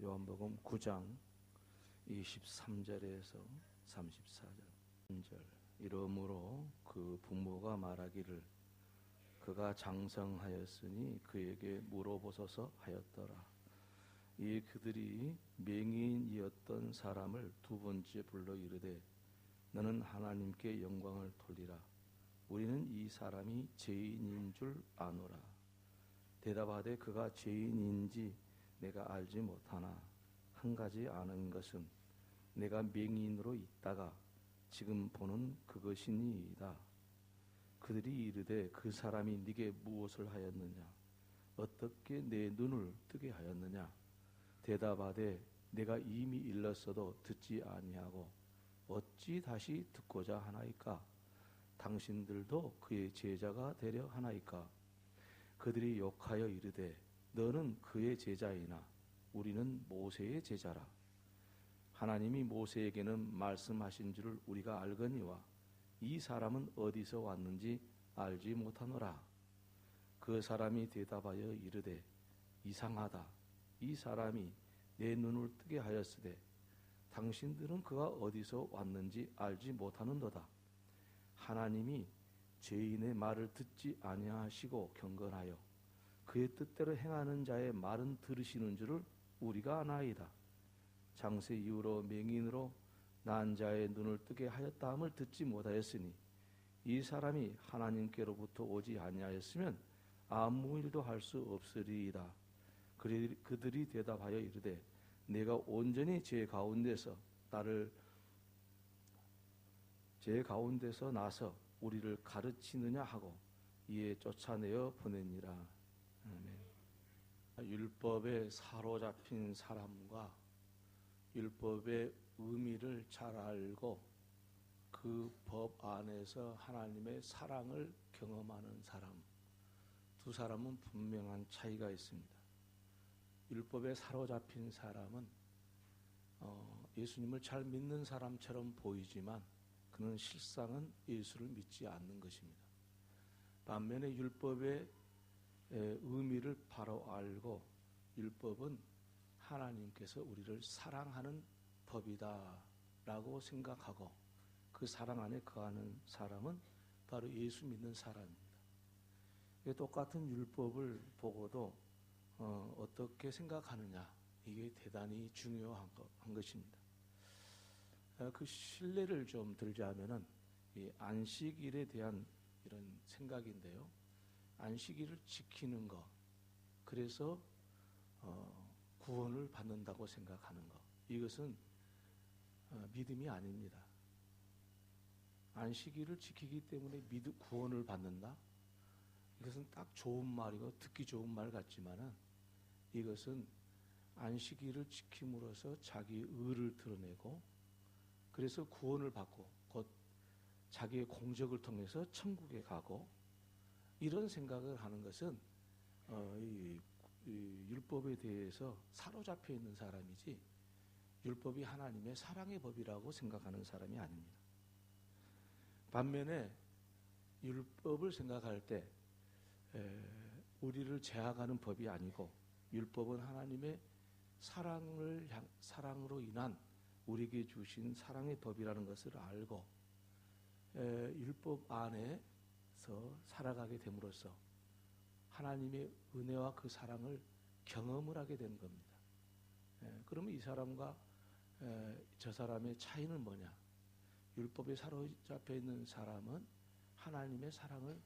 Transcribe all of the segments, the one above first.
요한복음 9장 23절에서 34절. 이러므로 그 부모가 말하기를 그가 장성하였으니 그에게 물어보소서 하였더라. 이 그들이 맹인이었던 사람을 두 번째 불러 이르되 너는 하나님께 영광을 돌리라. 우리는 이 사람이 죄인인 줄 아노라. 대답하되 그가 죄인인지 내가 알지 못하나 한 가지 아는 것은 내가 맹인으로 있다가 지금 보는 그것이니이다. 그들이 이르되 그 사람이 네게 무엇을 하였느냐? 어떻게 내 눈을 뜨게 하였느냐? 대답하되 내가 이미 일렀어도 듣지 아니하고 어찌 다시 듣고자 하나이까? 당신들도 그의 제자가 되려 하나이까? 그들이 욕하여 이르되 너는 그의 제자이나 우리는 모세의 제자라. 하나님이 모세에게는 말씀하신 줄을 우리가 알거니와 이 사람은 어디서 왔는지 알지 못하노라. 그 사람이 대답하여 이르되 이상하다. 이 사람이 내 눈을 뜨게 하였으되 당신들은 그가 어디서 왔는지 알지 못하는도다. 하나님이 죄인의 말을 듣지 아니하시고 경건하여 그의 뜻대로 행하는 자의 말은 들으시는 줄을 우리가 아나이다. 장세 이후로 맹인으로 난 자의 눈을 뜨게 하였다함을 듣지 못하였으니 이 사람이 하나님께로부터 오지 아니하였으면 아무 일도 할 수 없으리이다. 그들이 대답하여 이르되 내가 온전히 죄 가운데서 나서 우리를 가르치느냐 하고 이에 쫓아내어 보내니라. 아멘. 율법에 사로잡힌 사람과 율법의 의미를 잘 알고 그 법 안에서 하나님의 사랑을 경험하는 사람, 두 사람은 분명한 차이가 있습니다. 율법에 사로잡힌 사람은 예수님을 잘 믿는 사람처럼 보이지만 그는 실상은 예수를 믿지 않는 것입니다. 반면에 율법의 의미를 바로 알고 율법은 하나님께서 우리를 사랑하는 법이다라고 생각하고 그 사랑 안에 거하는 사람은 바로 예수 믿는 사람입니다. 똑같은 율법을 보고도 어떻게 생각하느냐, 이게 대단히 중요한 것입니다. 그 신뢰를 좀 들자면은 이 안식일에 대한 이런 생각인데요. 안식일을 지키는 것, 그래서 구원을 받는다고 생각하는 것, 이것은 믿음이 아닙니다. 안식일을 지키기 때문에 구원을 받는다? 이것은 딱 좋은 말이고 듣기 좋은 말 같지만은 이것은 안식일을 지킴으로써 자기의 의를 드러내고 그래서 구원을 받고 곧 자기의 공적을 통해서 천국에 가고 이런 생각을 하는 것은 이 율법에 대해서 사로잡혀 있는 사람이지 율법이 하나님의 사랑의 법이라고 생각하는 사람이 아닙니다. 반면에 율법을 생각할 때 우리를 제약하는 법이 아니고 율법은 하나님의 사랑으로 인한 우리에게 주신 사랑의 법이라는 것을 알고 율법 안에서 살아가게 됨으로써 하나님의 은혜와 그 사랑을 경험을 하게 되는 겁니다. 그러면 이 사람과 저 사람의 차이는 뭐냐? 율법에 사로잡혀 있는 사람은 하나님의 사랑을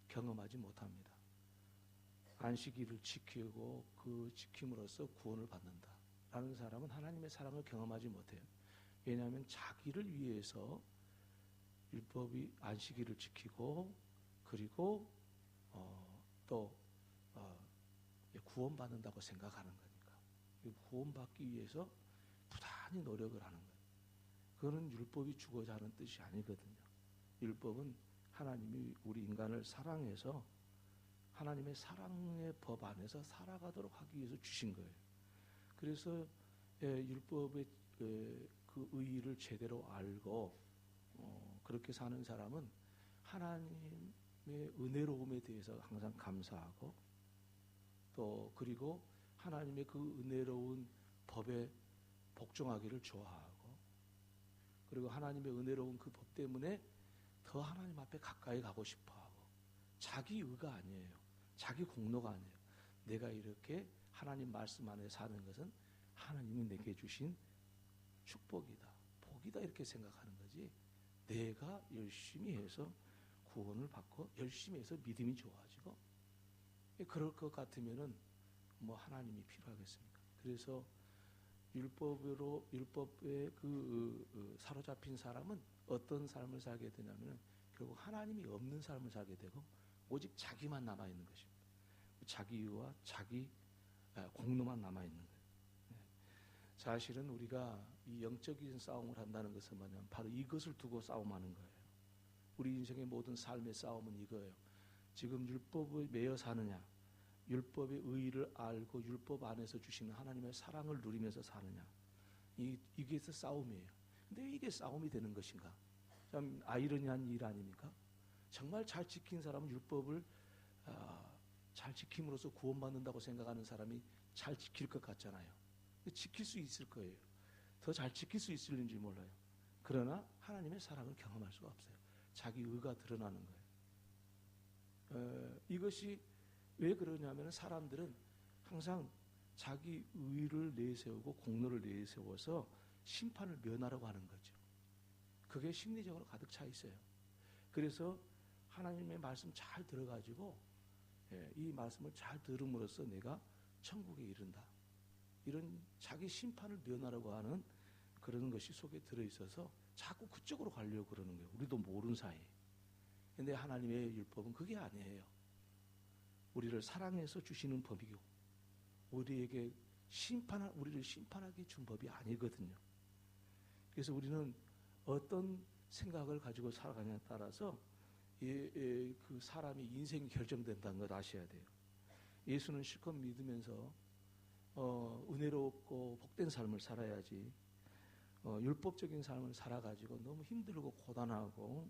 경험하지 못합니다. 안식일을 지키고 그 지킴으로써 구원을 받는다 라는 사람은 하나님의 사랑을 경험하지 못해요. 왜냐하면 자기를 위해서 율법이 안식일을 지키고 그리고 또 구원받는다고 생각하는 거니까 구원받기 위해서 부단히 노력을 하는 거예요. 그거는 율법이 주고자 하는 뜻이 아니거든요. 율법은 하나님이 우리 인간을 사랑해서 하나님의 사랑의 법 안에서 살아가도록 하기 위해서 주신 거예요. 그래서 율법의 그 의의를 제대로 알고 그렇게 사는 사람은 하나님의 은혜로움에 대해서 항상 감사하고 또 그리고 하나님의 그 은혜로운 법에 율법에 복종하기를 좋아하고, 그리고 하나님의 은혜로운 그 법 때문에 더 하나님 앞에 가까이 가고 싶어하고, 자기 의가 아니에요. 자기 공로가 아니에요. 내가 이렇게 하나님 말씀 안에 사는 것은 하나님이 내게 주신 축복이다, 복이다, 이렇게 생각하는 거지, 내가 열심히 해서 구원을 받고 열심히 해서 믿음이 좋아지고 그럴 것 같으면은 뭐 하나님이 필요하겠습니까? 그래서 율법에 사로잡힌 사람은 어떤 삶을 살게 되냐면 결국 하나님이 없는 삶을 살게 되고 오직 자기만 남아 있는 것입니다. 자기 이유와 자기 공로만 남아 있는 거예요. 사실은 우리가 이 영적인 싸움을 한다는 것은 뭐냐면 바로 이것을 두고 싸움하는 거예요. 우리 인생의 모든 삶의 싸움은 이거예요. 지금 율법에 매여 사느냐, 율법의 의의를 알고 율법 안에서 주시는 하나님의 사랑을 누리면서 사느냐, 이게 싸움이에요. 근데 이게 싸움이 되는 것인가? 참 아이러니한 일 아닙니까? 정말 잘 지킨 사람은 율법을 잘 지킴으로써 구원받는다고 생각하는 사람이 잘 지킬 것 같잖아요. 지킬 수 있을 거예요. 더 잘 지킬 수 있을는지 몰라요. 그러나 하나님의 사랑을 경험할 수가 없어요. 자기 의가 드러나는 거예요. 이것이 왜 그러냐면 사람들은 항상 자기 의를 내세우고 공로를 내세워서 심판을 면하려고 하는 거죠. 그게 심리적으로 가득 차 있어요. 그래서 하나님의 말씀 잘 들어가지고 이 말씀을 잘 들음으로써 내가 천국에 이른다, 이런 자기 심판을 면하려고 하는 그런 것이 속에 들어있어서 자꾸 그쪽으로 가려고 그러는 거예요. 우리도 모르는 사이에. 근데 하나님의 율법은 그게 아니에요. 우리를 사랑해서 주시는 법이고 우리에게 우리를 심판하게 준 법이 아니거든요. 그래서 우리는 어떤 생각을 가지고 살아가냐에 따라서 그 사람이 인생이 결정된다는 걸 아셔야 돼요. 예수는 실컷 믿으면서 은혜롭고 복된 삶을 살아야지, 율법적인 삶을 살아가지고 너무 힘들고 고단하고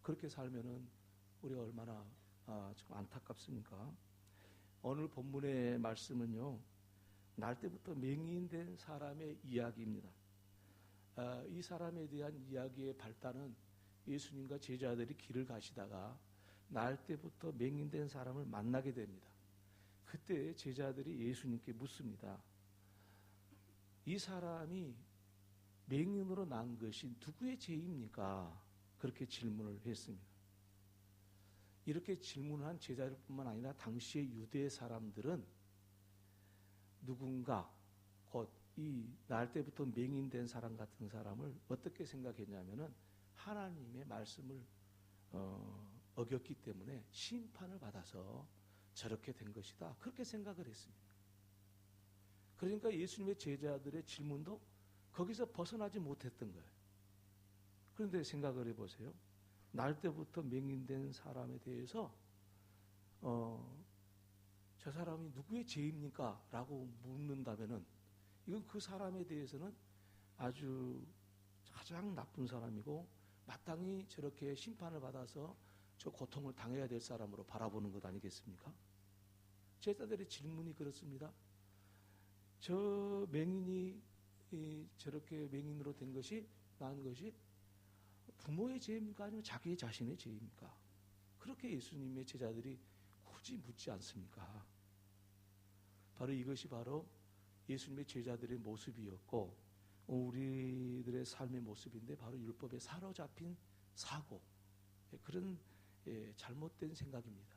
그렇게 살면은 우리가 얼마나 좀 안타깝습니까? 오늘 본문의 말씀은요, 날 때부터 맹인된 사람의 이야기입니다. 이 사람에 대한 이야기의 발단은 예수님과 제자들이 길을 가시다가 날 때부터 맹인된 사람을 만나게 됩니다. 그때 제자들이 예수님께 묻습니다. 이 사람이 맹인으로 난 것이 누구의 죄입니까? 그렇게 질문을 했습니다. 이렇게 질문한 제자들뿐만 아니라 당시의 유대 사람들은 누군가 곧 이 날 때부터 맹인된 사람 같은 사람을 어떻게 생각했냐면은 하나님의 말씀을 어겼기 때문에 심판을 받아서 저렇게 된 것이다, 그렇게 생각을 했습니다. 그러니까 예수님의 제자들의 질문도 거기서 벗어나지 못했던 거예요. 그런데 생각을 해보세요. 날 때부터 맹인된 사람에 대해서 저 사람이 누구의 죄입니까? 라고 묻는다면은 이건 그 사람에 대해서는 아주 가장 나쁜 사람이고 마땅히 저렇게 심판을 받아서 저 고통을 당해야 될 사람으로 바라보는 것 아니겠습니까? 제자들의 질문이 그렇습니다. 저 맹인이 저렇게 맹인으로 된 것이, 난 것이 부모의 죄입니까? 아니면 자기 자신의 죄입니까? 그렇게 예수님의 제자들이 굳이 묻지 않습니까? 바로 이것이 바로 예수님의 제자들의 모습이었고 우리들의 삶의 모습인데, 바로 율법에 사로잡힌 사고, 그런 잘못된 생각입니다.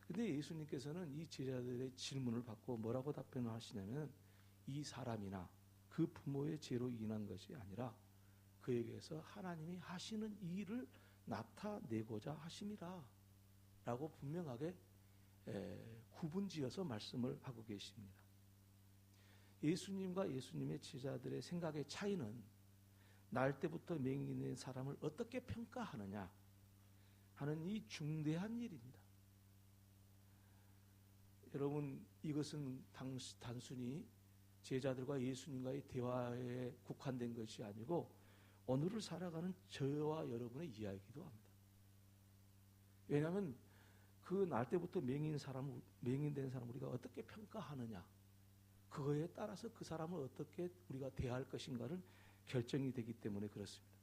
근데 예수님께서는 이 제자들의 질문을 받고 뭐라고 답변을 하시냐면, 이 사람이나 그 부모의 죄로 인한 것이 아니라 그에게서 하나님이 하시는 일을 나타내고자 하심이라 라고 분명하게 구분지어서 말씀을 하고 계십니다. 예수님과 예수님의 제자들의 생각의 차이는 날 때부터 맹인된 사람을 어떻게 평가하느냐 하는 이 중대한 일입니다. 여러분, 이것은 단순히 제자들과 예수님과의 대화에 국한된 것이 아니고 오늘을 살아가는 저와 여러분의 이야기이기도 합니다. 왜냐하면 그 날 때부터 맹인된 사람 우리가 어떻게 평가하느냐, 그거에 따라서 그 사람을 어떻게 우리가 대할 것인가를 결정이 되기 때문에 그렇습니다.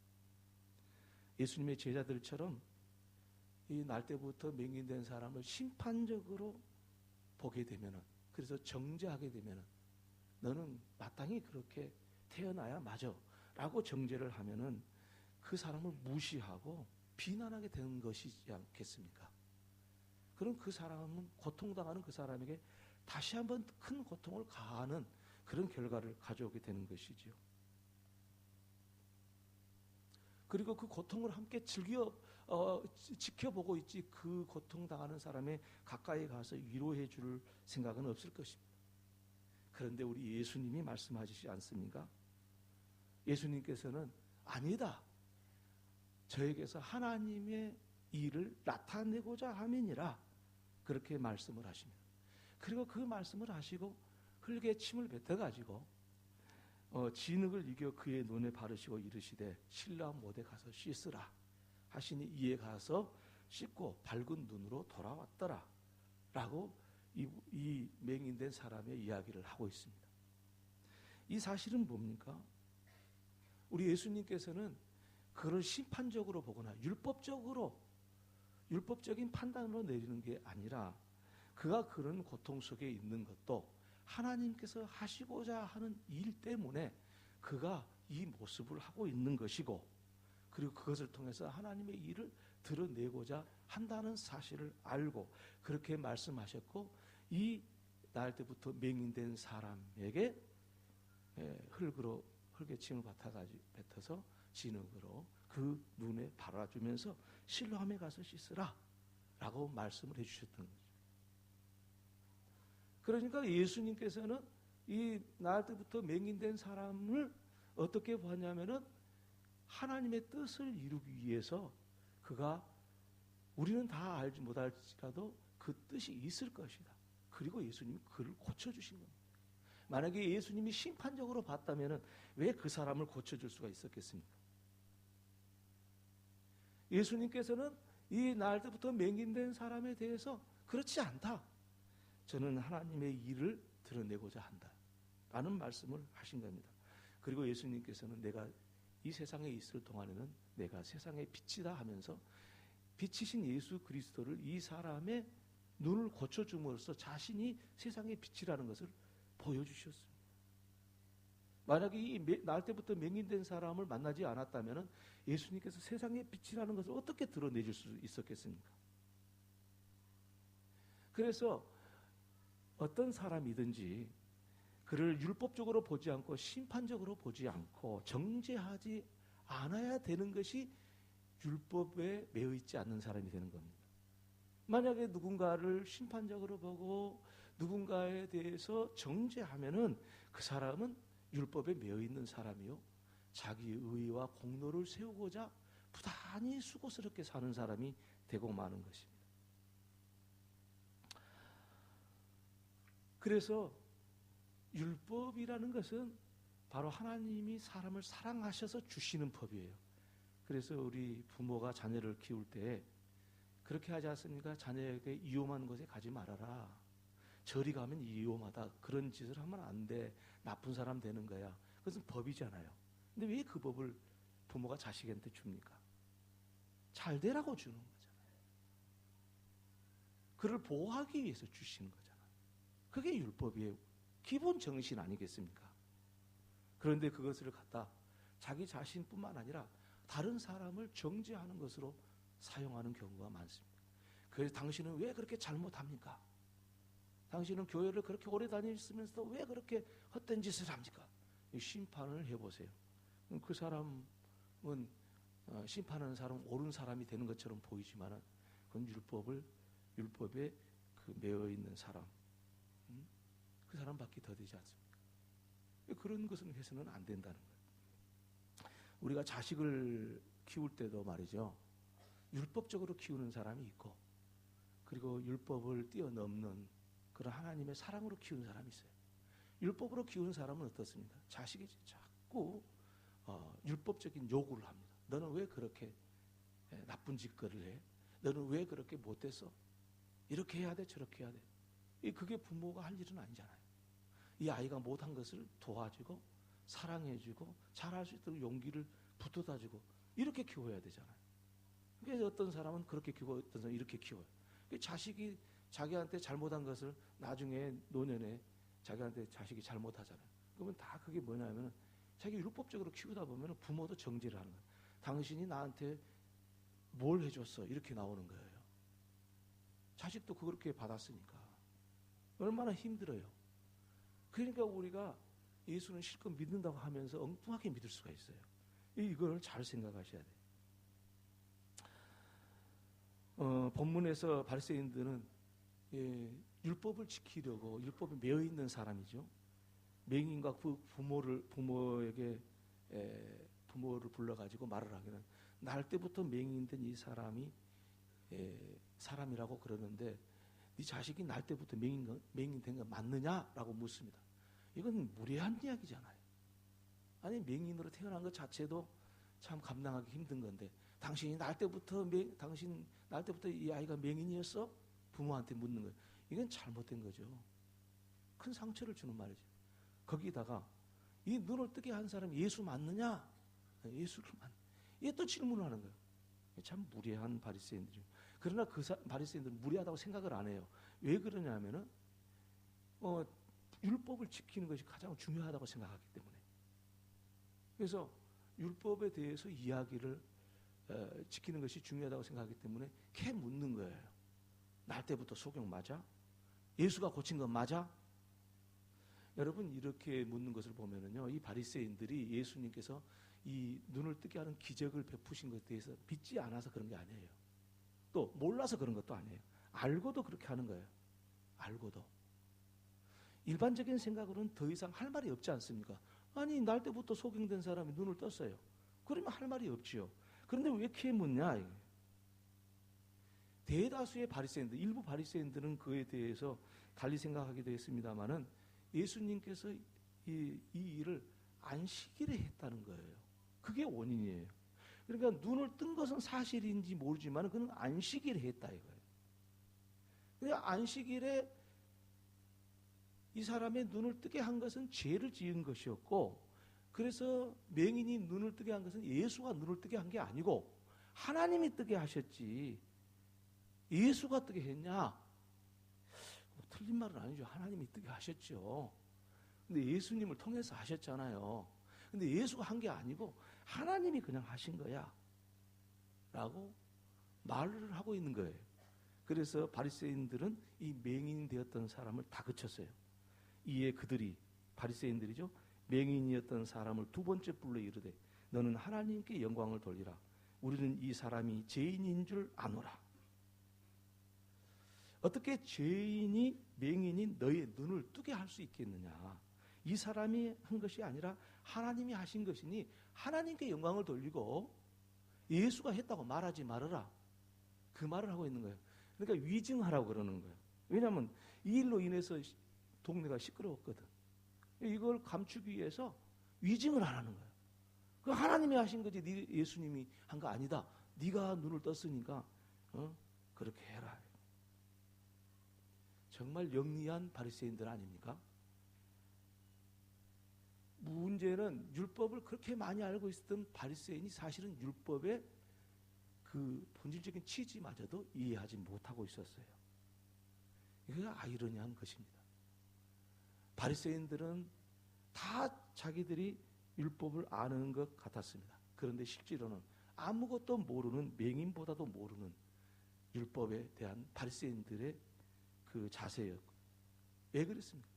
예수님의 제자들처럼 이 날 때부터 맹인된 사람을 심판적으로 보게 되면은, 그래서 정죄하게 되면은, 너는 마땅히 그렇게 태어나야 맞아 라고 정죄를 하면은 그 사람을 무시하고 비난하게 되는 것이지 않겠습니까? 그럼 그 사람은, 고통당하는 그 사람에게 다시 한번 큰 고통을 가하는 그런 결과를 가져오게 되는 것이지요. 그리고 그 고통을 함께 지켜보고 있지, 그 고통당하는 사람의 가까이 가서 위로해 줄 생각은 없을 것입니다. 그런데 우리 예수님이 말씀하시지 않습니까? 예수님께서는 아니다, 저에게서 하나님의 일을 나타내고자 함이니라, 그렇게 말씀을 하십니다. 그리고 그 말씀을 하시고 흙에 침을 뱉어가지고 진흙을 이겨 그의 눈에 바르시고 이르시되 실로암 못에 가서 씻으라 하시니 이에 가서 씻고 밝은 눈으로 돌아왔더라 라고 이 맹인된 사람의 이야기를 하고 있습니다. 이 사실은 뭡니까? 우리 예수님께서는 그를 심판적으로 보거나 율법적인 판단으로 내리는 게 아니라, 그가 그런 고통 속에 있는 것도 하나님께서 하시고자 하는 일 때문에 그가 이 모습을 하고 있는 것이고, 그리고 그것을 통해서 하나님의 일을 드러내고자 한다는 사실을 알고 그렇게 말씀하셨고, 이 날 때부터 맹인된 사람에게 흙에 침을 뱉어서 진흙으로 그 눈에 발라주면서 실로암에 가서 씻으라 라고 말씀을 해주셨던 거죠. 그러니까 예수님께서는 이 날 때부터 맹인된 사람을 어떻게 보았냐면은 하나님의 뜻을 이루기 위해서, 그가 우리는 다 알지 못할지라도 그 뜻이 있을 것이다. 그리고 예수님이 그를 고쳐주신 겁니다. 만약에 예수님이 심판적으로 봤다면은 왜 그 사람을 고쳐줄 수가 있었겠습니까? 예수님께서는 이 날 때부터 맹인된 사람에 대해서 그렇지 않다, 저는 하나님의 일을 드러내고자 한다 라는 말씀을 하신 겁니다. 그리고 예수님께서는 내가 이 세상에 있을 동안에는 내가 세상의 빛이다 하면서 빛이신 예수 그리스도를 이 사람의 눈을 고쳐줌으로써 자신이 세상의 빛이라는 것을 보여주셨습니다. 만약에 이 날 때부터 맹인된 사람을 만나지 않았다면 예수님께서 세상의 빛이라는 것을 어떻게 드러내줄 수 있었겠습니까? 그래서 어떤 사람이든지 그를 율법적으로 보지 않고 심판적으로 보지 않고 정죄하지 않아야 되는 것이 율법에 매여 있지 않는 사람이 되는 겁니다. 만약에 누군가를 심판적으로 보고 누군가에 대해서 정죄하면은 그 사람은 율법에 매여 있는 사람이요, 자기 의와 공로를 세우고자 부단히 수고스럽게 사는 사람이 되고 마는 것입니다. 그래서 율법이라는 것은 바로 하나님이 사람을 사랑하셔서 주시는 법이에요. 그래서 우리 부모가 자녀를 키울 때 그렇게 하지 않습니까? 자녀에게 위험한 곳에 가지 말아라, 저리 가면 위험하다, 그런 짓을 하면 안 돼, 나쁜 사람 되는 거야. 그것은 법이잖아요. 근데 왜 그 법을 부모가 자식한테 줍니까? 잘 되라고 주는 거잖아요. 그를 보호하기 위해서 주시는 거잖아요. 그게 율법의 기본 정신 아니겠습니까? 그런데 그것을 갖다 자기 자신뿐만 아니라 다른 사람을 정죄하는 것으로 사용하는 경우가 많습니다. 그래서 당신은 왜 그렇게 잘못합니까? 당신은 교회를 그렇게 오래 다니시면서도 왜 그렇게 헛된 짓을 합니까? 심판을 해보세요. 그 사람은 심판하는 사람은 옳은 사람이 되는 것처럼 보이지만 그건 율법에 그 매여 있는 사람, 그 사람밖에 더 되지 않습니까? 그런 것은 해서는 안 된다는 거예요. 우리가 자식을 키울 때도 말이죠, 율법적으로 키우는 사람이 있고, 그리고 율법을 뛰어넘는 그런 하나님의 사랑으로 키우는 사람이 있어요. 율법으로 키우는 사람은 어떻습니까? 자식이 자꾸 율법적인 요구를 합니다. 너는 왜 그렇게 나쁜 짓거리를 해? 너는 왜 그렇게 못해서? 이렇게 해야 돼, 저렇게 해야 돼. 그게 부모가 할 일은 아니잖아요. 이 아이가 못한 것을 도와주고 사랑해주고 잘할 수 있도록 용기를 붙어다주고 이렇게 키워야 되잖아요. 그래서 어떤 사람은 그렇게 키우고 어떤 사람은 이렇게 키워요. 자식이 자기한테 잘못한 것을 나중에 노년에 자기한테 자식이 잘못하잖아요. 그러면 다 그게 뭐냐면 자기 율법적으로 키우다 보면 부모도 정죄를 하는 거예요. 당신이 나한테 뭘 해줬어? 이렇게 나오는 거예요. 자식도 그렇게 받았으니까 얼마나 힘들어요. 그러니까 우리가 예수는 실컷 믿는다고 하면서 엉뚱하게 믿을 수가 있어요. 이걸 잘 생각하셔야 돼요. 본문에서 바리새인들은 율법을 지키려고 율법에 매여 있는 사람이죠. 맹인과 부모를 불러가지고 말을 하기는 날 때부터 맹인된 이 사람이 사람이라고 그러는데 네 자식이 날 때부터 맹인된 거 맞느냐라고 묻습니다. 이건 무례한 이야기잖아요. 아니 맹인으로 태어난 것 자체도 참 감당하기 힘든 건데 당신 날 때부터 이 아이가 맹인이었어? 부모한테 묻는 거예요. 이건 잘못된 거죠. 큰 상처를 주는 말이죠. 거기다가 이 눈을 뜨게 한 사람이 예수 맞느냐? 예수를 이게 또 질문을 하는 거예요. 참 무례한 바리새인들이에요. 그러나 바리새인들은 무례하다고 생각을 안 해요. 왜 그러냐면은 율법을 지키는 것이 가장 중요하다고 생각하기 때문에. 그래서 율법에 대해서 이야기를 지키는 것이 중요하다고 생각하기 때문에 캐 묻는 거예요. 날 때부터 소경 맞아? 예수가 고친 건 맞아? 여러분 이렇게 묻는 것을 보면은요, 이 바리새인들이 예수님께서 이 눈을 뜨게 하는 기적을 베푸신 것에 대해서 믿지 않아서 그런 게 아니에요. 또 몰라서 그런 것도 아니에요. 알고도 그렇게 하는 거예요. 알고도. 일반적인 생각으로는 더 이상 할 말이 없지 않습니까? 아니 날 때부터 소경된 사람이 눈을 떴어요. 그러면 할 말이 없지요. 그런데 왜 이렇게 묻냐? 대다수의 바리새인들, 일부 바리새인들은 그에 대해서 달리 생각하기도 했습니다만은 예수님께서 이 일을 안식일에 했다는 거예요. 그게 원인이에요. 그러니까 눈을 뜬 것은 사실인지 모르지만 그는 안식일에 했다 이거예요. 그러니까 안식일에 이 사람의 눈을 뜨게 한 것은 죄를 지은 것이었고, 그래서 맹인이 눈을 뜨게 한 것은 예수가 눈을 뜨게 한 게 아니고 하나님이 뜨게 하셨지 예수가 뜨게 했냐? 틀린 말은 아니죠. 하나님이 뜨게 하셨죠. 근데 예수님을 통해서 하셨잖아요. 근데 예수가 한 게 아니고 하나님이 그냥 하신 거야 라고 말을 하고 있는 거예요. 그래서 바리새인들은 이 맹인 되었던 사람을 다그쳤어요. 이에 그들이, 바리새인들이죠, 맹인이었던 사람을 두 번째 불러 이르되 너는 하나님께 영광을 돌리라. 우리는 이 사람이 죄인인 줄 아노라. 어떻게 죄인이, 맹인이 너의 눈을 뜨게 할 수 있겠느냐? 이 사람이 한 것이 아니라 하나님이 하신 것이니 하나님께 영광을 돌리고 예수가 했다고 말하지 말아라. 그 말을 하고 있는 거예요. 그러니까 위증하라고 그러는 거예요. 왜냐하면 이 일로 인해서 동네가 시끄러웠거든. 이걸 감추기 위해서 위증을 하라는 거예요. 그 하나님이 하신 거지 네 예수님이 한 거 아니다. 네가 눈을 떴으니까 그렇게 해라. 정말 영리한 바리새인들 아닙니까? 문제는 율법을 그렇게 많이 알고 있었던 바리새인이 사실은 율법의 그 본질적인 취지마저도 이해하지 못하고 있었어요. 이게 아이러니한 것입니다. 바리새인들은 다 자기들이 율법을 아는 것 같았습니다. 그런데 실제로는 아무것도 모르는, 맹인보다도 모르는 율법에 대한 바리새인들의 그 자세였고. 왜 그랬습니까?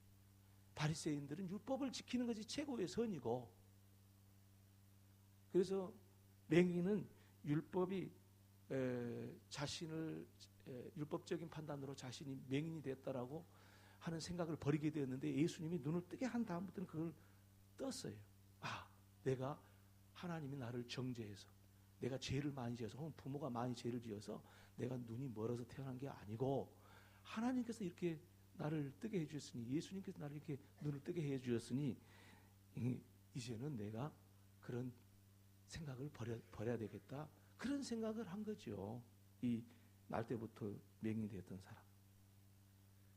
바리새인들은 율법을 지키는 것이 최고의 선이고, 그래서 맹인은 율법이 자신을 율법적인 판단으로 자신이 맹인이 됐다라고 하는 생각을 버리게 되었는데 예수님이 눈을 뜨게 한 다음부터는 그걸 떴어요. 아, 내가 하나님이 나를 정죄해서 내가 죄를 많이 지어서 혹은 부모가 많이 죄를 지어서 내가 눈이 멀어서 태어난 게 아니고 하나님께서 이렇게 나를 뜨게 해주셨으니, 예수님께서 나를 이렇게 눈을 뜨게 해주셨으니 이제는 내가 그런 생각을 버려야 되겠다. 그런 생각을 한 거죠. 이 날 때부터 맹인되었던 사람.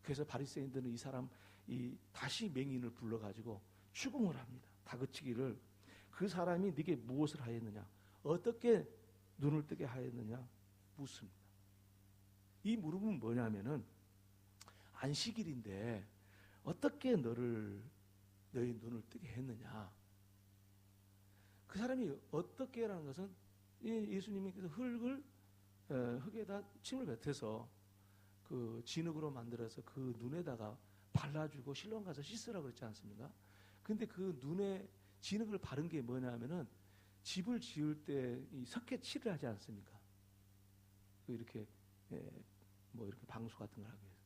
그래서 바리새인들은 다시 맹인을 불러가지고 추궁을 합니다. 다그치기를 그 사람이 네게 무엇을 하였느냐, 어떻게 눈을 뜨게 하였느냐 묻습니다. 이 물음은 뭐냐면은 안식일인데 어떻게 너의 눈을 뜨게 했느냐. 그 사람이 어떻게라는 것은 예수님께서 흙에다 침을 뱉어서 그 진흙으로 만들어서 그 눈에다가 발라주고 실로암 가서 씻으라고 그랬지 않습니까? 근데 그 눈에 진흙을 바른 게 뭐냐면은 집을 지을 때 이 석회칠을 하지 않습니까? 이렇게 뭐 이렇게 방수 같은 걸 하기 위해서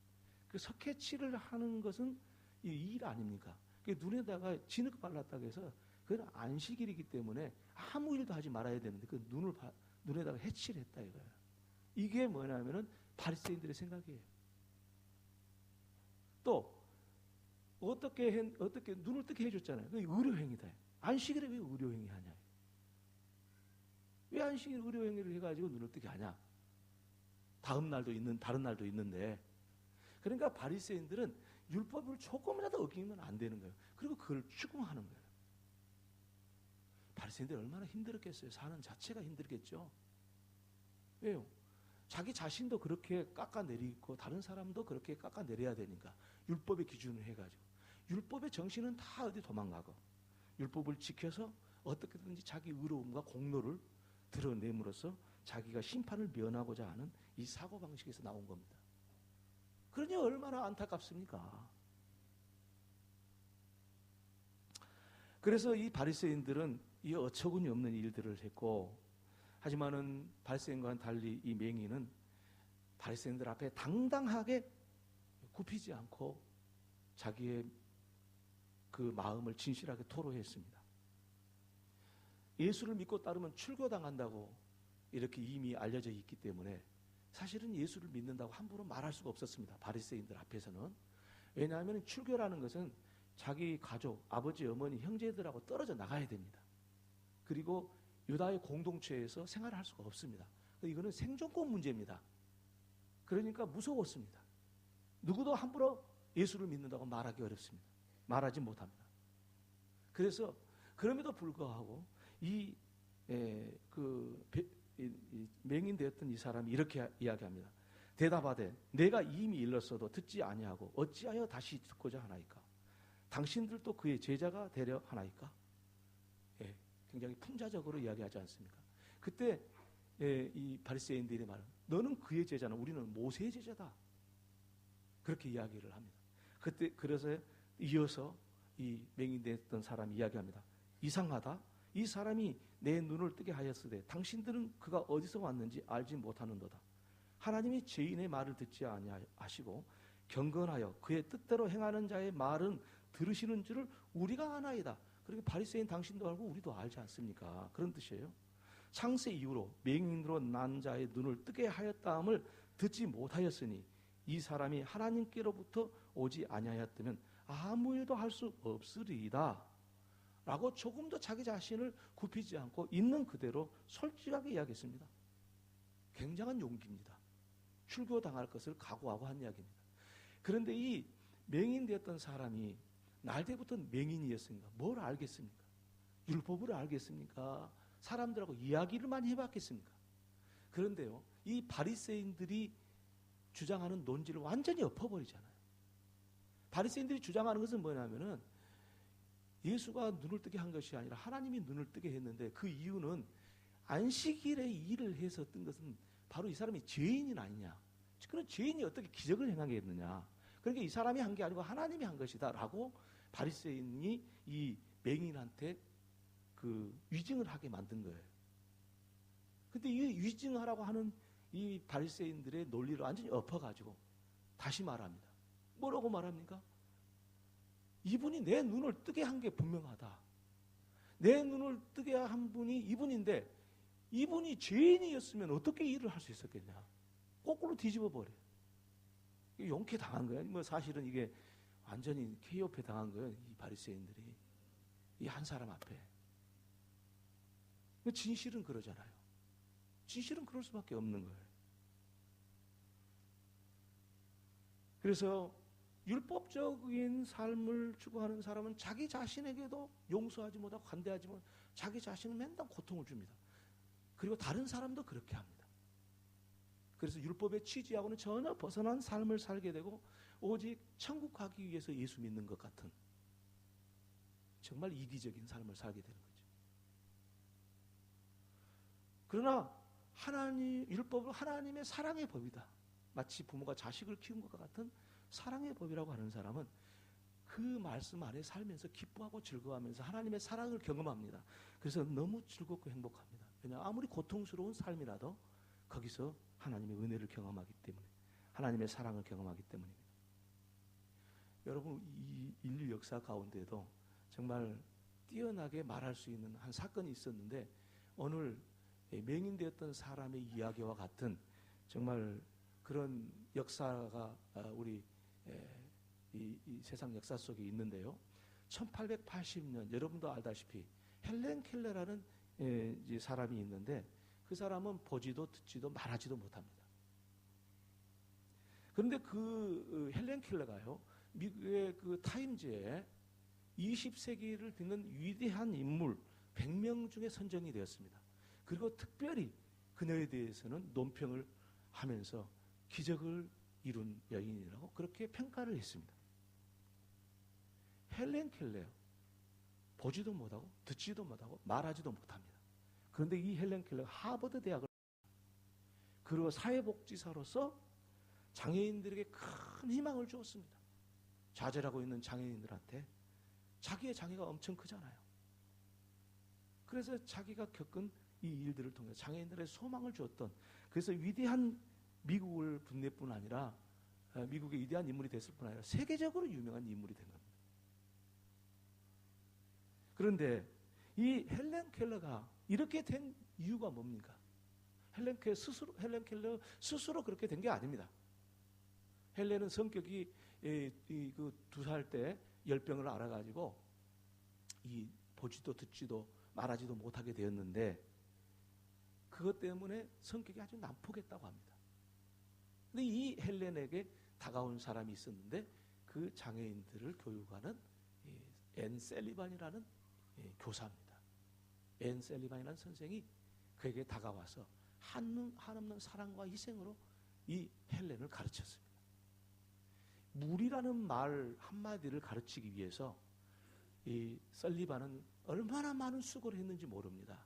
그 석회칠을 하는 것은 이 일 아닙니까? 그 눈에다가 진흙 발랐다고 해서 그건 안식일이기 때문에 아무 일도 하지 말아야 되는데 그 눈에다가 해치를 했다 이거예요. 이게 뭐냐면은 바리새인들의 생각이에요. 또 어떻게 눈을 뜨게 해줬잖아요. 그 의료행위다. 안식일에 왜 의료행위 하냐? 왜 안식일 의료행위를 해가지고 눈을 뜨게 하냐? 다른 날도 있는데. 그러니까 바리새인들은 율법을 조금이라도 어기면 안 되는 거예요. 그리고 그걸 추궁하는 거예요. 바리새인들 얼마나 힘들었겠어요. 사는 자체가 힘들겠죠. 왜요? 자기 자신도 그렇게 깎아내리고 다른 사람도 그렇게 깎아내려야 되니까 율법의 기준을 해가지고 율법의 정신은 다 어디 도망가고 율법을 지켜서 어떻게든지 자기 의로움과 공로를 드러냄으로써 자기가 심판을 면하고자 하는 이 사고방식에서 나온 겁니다. 그러니 얼마나 안타깝습니까? 그래서 이 바리새인들은 이 어처구니 없는 일들을 했고, 하지만은 바리새인과는 달리 이 맹인은 바리새인들 앞에 당당하게 굽히지 않고 자기의 그 마음을 진실하게 토로했습니다. 예수를 믿고 따르면 출교당한다고 이렇게 이미 알려져 있기 때문에 사실은 예수를 믿는다고 함부로 말할 수가 없었습니다. 바리새인들 앞에서는. 왜냐하면 출교라는 것은 자기 가족, 아버지, 어머니, 형제들하고 떨어져 나가야 됩니다. 그리고 유다의 공동체에서 생활을 할 수가 없습니다. 이거는 생존권 문제입니다. 그러니까 무서웠습니다. 누구도 함부로 예수를 믿는다고 말하기 어렵습니다. 말하지 못합니다. 그래서 그럼에도 불구하고 이 맹인 되었던 이 사람이 이렇게 이야기합니다. 대답하되 내가 이미 일렀어도 듣지 아니하고 어찌하여 다시 듣고자 하나이까? 당신들도 그의 제자가 되려 하나이까? 굉장히 풍자적으로 이야기하지 않습니까? 그때 이 바리새인들이 말은 너는 그의 제자는 우리는 모세의 제자다. 그렇게 이야기를 합니다. 그래서 이어서 이 맹인됐던 사람이 이야기합니다. 이상하다. 이 사람이 내 눈을 뜨게 하였으되 당신들은 그가 어디서 왔는지 알지 못하는도다. 하나님이 죄인의 말을 듣지 아니하시고 경건하여 그의 뜻대로 행하는 자의 말은 들으시는 줄을 우리가 아나이다. 그렇게 바리새인 당신도 알고 우리도 알지 않습니까? 그런 뜻이에요. 창세 이후로 맹인으로 난 자의 눈을 뜨게 하였다함을 듣지 못하였으니 이 사람이 하나님께로부터 오지 아니하였다면 아무 일도 할 수 없으리이다. 라고 조금도 자기 자신을 굽히지 않고 있는 그대로 솔직하게 이야기했습니다. 굉장한 용기입니다. 출교당할 것을 각오하고 한 이야기입니다. 그런데 이 맹인 되었던 사람이 날 때부터 맹인이었습니까? 뭘 알겠습니까? 율법을 알겠습니까? 사람들하고 이야기를 많이 해봤겠습니까? 그런데요, 이 바리새인들이 주장하는 논지를 완전히 엎어버리잖아요. 바리새인들이 주장하는 것은 뭐냐면은 예수가 눈을 뜨게 한 것이 아니라 하나님이 눈을 뜨게 했는데 그 이유는 안식일에 일을 해서 뜬 것은 바로 이 사람이 죄인이 아니냐. 그런 죄인이 어떻게 기적을 행하겠느냐. 그러니까 이 사람이 한 게 아니고 하나님이 한 것이다 라고 바리새인이 이 맹인한테 그 위증을 하게 만든 거예요. 근데 이 위증하라고 하는 이 바리새인들의 논리를 완전히 엎어가지고 다시 말합니다. 뭐라고 말합니까? 이분이 내 눈을 뜨게 한 게 분명하다. 내 눈을 뜨게 한 분이 이분인데 이분이 죄인이었으면 어떻게 일을 할 수 있었겠냐. 거꾸로 뒤집어 버려요. 용케 당한 거예요. 뭐 사실은 이게 완전히 KO패 당한 거예요. 이 바리새인들이 이 한 사람 앞에. 진실은 그러잖아요. 진실은 그럴 수밖에 없는 거예요. 그래서 율법적인 삶을 추구하는 사람은 자기 자신에게도 용서하지 못하고 관대하지 못하고 자기 자신은 맨날 고통을 줍니다. 그리고 다른 사람도 그렇게 합니다. 그래서 율법의 취지하고는 전혀 벗어난 삶을 살게 되고 오직 천국 가기 위해서 예수 믿는 것 같은 정말 이기적인 삶을 살게 되는 거죠. 그러나 율법은 하나님의 사랑의 법이다. 마치 부모가 자식을 키운 것과 같은 사랑의 법이라고 하는 사람은 그 말씀 안에 살면서 기뻐하고 즐거워하면서 하나님의 사랑을 경험합니다. 그래서 너무 즐겁고 행복합니다. 왜냐하면 아무리 고통스러운 삶이라도 거기서 하나님의 은혜를 경험하기 때문에, 하나님의 사랑을 경험하기 때문입니다. 여러분, 이 인류 역사 가운데도 정말 뛰어나게 말할 수 있는 한 사건이 있었는데, 오늘 맹인되었던 사람의 이야기와 같은 정말 그런 역사가 우리 이 세상 역사 속에 있는데요. 1880년 여러분도 알다시피 헬렌 켈러라는 사람이 있는데 그 사람은 보지도 듣지도 말하지도 못합니다. 그런데 그 헬렌 켈러가요, 미국의 그 타임즈에 20세기를 빛낸 위대한 인물 100명 중에 선정이 되었습니다. 그리고 특별히 그녀에 대해서는 논평을 하면서 기적을 이룬 여인이라고 그렇게 평가를 했습니다. 헬렌 켈러, 보지도 못하고 듣지도 못하고 말하지도 못합니다. 그런데 이 헬렌 켈러가 하버드 대학을 그리고 사회복지사로서 장애인들에게 큰 희망을 주었습니다. 좌절하고 있는 장애인들한테 자기의 장애가 엄청 크잖아요. 그래서 자기가 겪은 이 일들을 통해 장애인들의 소망을 주었던, 그래서 위대한 미국을 분낼 뿐 아니라 미국의 위대한 인물이 됐을 뿐 아니라 세계적으로 유명한 인물이 된 겁니다. 그런데 이 헬렌 켈러가 이렇게 된 이유가 뭡니까? 헬렌 켈러 스스로 그렇게 된 게 아닙니다. 헬렌은 성격이 그 2살 때 열병을 앓아가지고 이 보지도 듣지도 말하지도 못하게 되었는데 그것 때문에 성격이 아주 난폭했다고 합니다. 근데 이 헬렌에게 다가온 사람이 있었는데 그 장애인들을 교육하는 앤 셀리반이라는 교사입니다. 앤 셀리반이라는 선생이 그에게 다가와서 한없는 사랑과 희생으로 이 헬렌을 가르쳤습니다. 물이라는 말 한마디를 가르치기 위해서 이 셀리반은 얼마나 많은 수고를 했는지 모릅니다.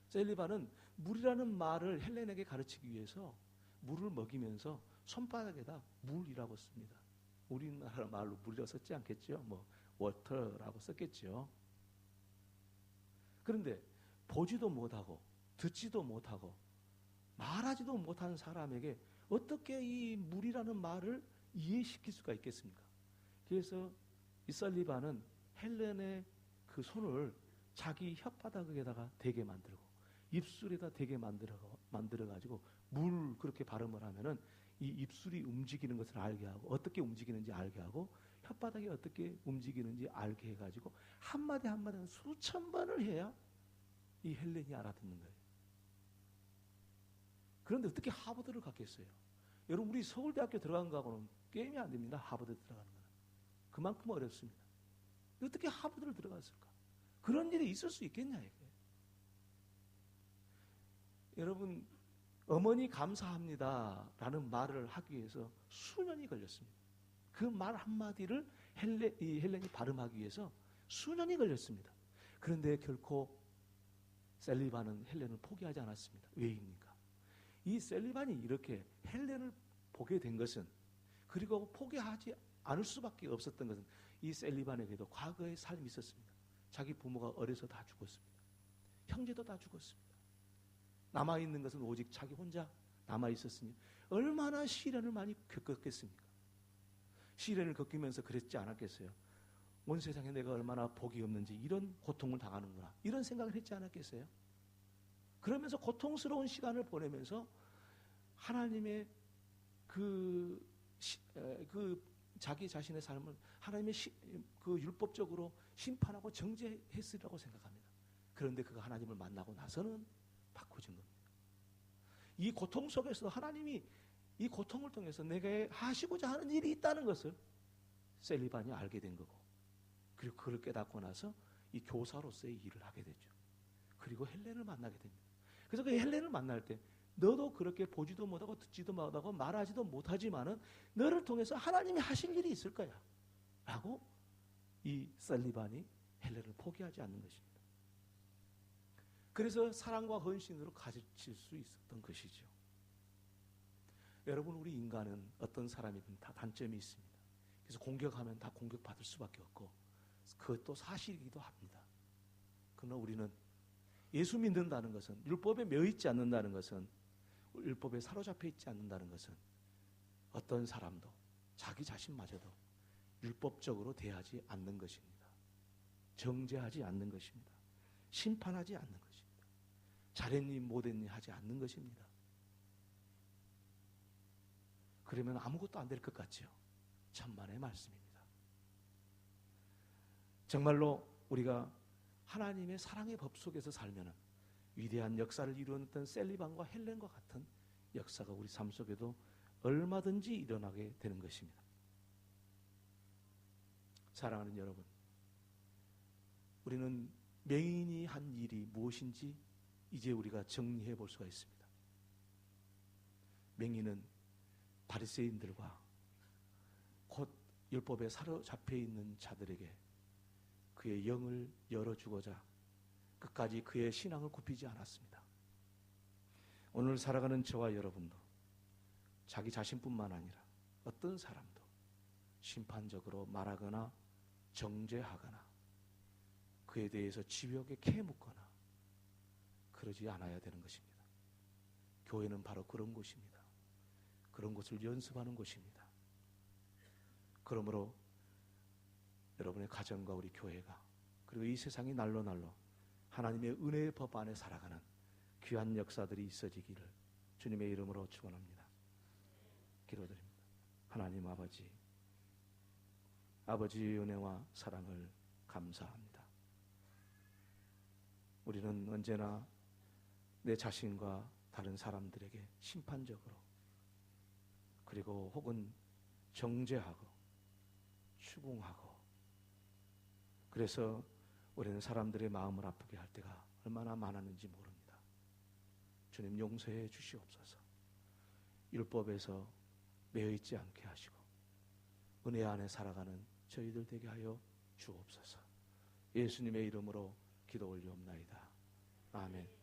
셀리반은 물이라는 말을 헬렌에게 가르치기 위해서 물을 먹이면서 손바닥에다 물이라고 씁니다. 우리나라 말로 물이라고 썼지 않겠죠? 뭐 워터라고 썼겠죠. 그런데 보지도 못하고 듣지도 못하고 말하지도 못한 사람에게 어떻게 이 물이라는 말을 이해시킬 수가 있겠습니까? 그래서 이 설리반은 헬렌의 그 손을 자기 혓바닥에다가 대게 만들고 입술에다 대게 만들어가지고 물 그렇게 발음을 하면은 이 입술이 움직이는 것을 알게 하고 어떻게 움직이는지 알게 하고 혓바닥이 어떻게 움직이는지 알게 해가지고 한마디 한마디는 수천 번을 해야 이 헬렌이 알아듣는 거예요. 그런데 어떻게 하버드를 갔겠어요? 여러분, 우리 서울대학교 들어간 거하고는 게임이 안 됩니다. 하버드 들어가는 거는. 그만큼 어렵습니다. 어떻게 하버드를 들어갔을까? 그런 일이 있을 수 있겠냐 이게. 여러분, 어머니 감사합니다 라는 말을 하기 위해서 수년이 걸렸습니다. 그 말 한마디를 헬렌이 발음하기 위해서 수년이 걸렸습니다. 그런데 결코 셀리반은 헬렌을 포기하지 않았습니다. 왜입니까? 이 셀리반이 이렇게 헬렌을 보게 된 것은, 그리고 포기하지 않을 수밖에 없었던 것은 이 셀리반에게도 과거의 삶이 있었습니다. 자기 부모가 어려서 다 죽었습니다. 형제도 다 죽었습니다. 남아있는 것은 오직 자기 혼자 남아있었으니 얼마나 시련을 많이 겪었겠습니까? 시련을 겪으면서 그랬지 않았겠어요? 온 세상에 내가 얼마나 복이 없는지 이런 고통을 당하는구나 이런 생각을 했지 않았겠어요? 그러면서 고통스러운 시간을 보내면서 하나님의 그 자기 자신의 삶을 하나님의 그 율법적으로 심판하고 정죄했으리라고 생각합니다. 그런데 그가 하나님을 만나고 나서는 바꿔진 겁니다. 이 고통 속에서 하나님이 이 고통을 통해서 내게 하시고자 하는 일이 있다는 것을 셀리반이 알게 된 거고, 그리고 그걸 깨닫고 나서 이 교사로서의 일을 하게 되죠. 그리고 헬렌을 만나게 됩니다. 그래서 그 헬렌을 만날 때 너도 그렇게 보지도 못하고 듣지도 못하고 말하지도 못하지만은 너를 통해서 하나님이 하실 일이 있을 거야 라고 이 셀리반이 헬렌을 포기하지 않는 것입니다. 그래서 사랑과 헌신으로 가르칠 수 있었던 것이죠. 여러분, 우리 인간은 어떤 사람이든 다 단점이 있습니다. 그래서 공격하면 다 공격받을 수밖에 없고 그것도 사실이기도 합니다. 그러나 우리는 예수 믿는다는 것은, 율법에 매여있지 않는다는 것은, 율법에 사로잡혀 있지 않는다는 것은 어떤 사람도 자기 자신마저도 율법적으로 대하지 않는 것입니다. 정죄하지 않는 것입니다. 심판하지 않는 것입니다. 잘했니 못했니 하지 않는 것입니다. 그러면 아무것도 안 될 것 같죠. 천만의 말씀입니다. 정말로 우리가 하나님의 사랑의 법 속에서 살면은 위대한 역사를 이루었던 셀리반과 헬렌과 같은 역사가 우리 삶 속에도 얼마든지 일어나게 되는 것입니다. 사랑하는 여러분, 우리는 맹인이 한 일이 무엇인지 이제 우리가 정리해 볼 수가 있습니다. 맹인은 바리새인들과 곧 율법에 사로잡혀 있는 자들에게 그의 영을 열어주고자 끝까지 그의 신앙을 굽히지 않았습니다. 오늘 살아가는 저와 여러분도 자기 자신뿐만 아니라 어떤 사람도 심판적으로 말하거나 정죄하거나 그에 대해서 지옥에 캐묻거나 그러지 않아야 되는 것입니다. 교회는 바로 그런 곳입니다. 그런 것을 연습하는 곳입니다. 그러므로 여러분의 가정과 우리 교회가, 그리고 이 세상이 날로 하나님의 은혜의 법 안에 살아가는 귀한 역사들이 있어지기를 주님의 이름으로 축원합니다. 기도드립니다. 하나님 아버지의 은혜와 사랑을 감사합니다. 우리는 언제나 내 자신과 다른 사람들에게 심판적으로, 그리고 혹은 정죄하고 추궁하고, 그래서 우리는 사람들의 마음을 아프게 할 때가 얼마나 많았는지 모릅니다. 주님, 용서해 주시옵소서. 율법에서 매여있지 않게 하시고 은혜 안에 살아가는 저희들 되게 하여 주옵소서. 예수님의 이름으로 기도 올리옵나이다. 아멘.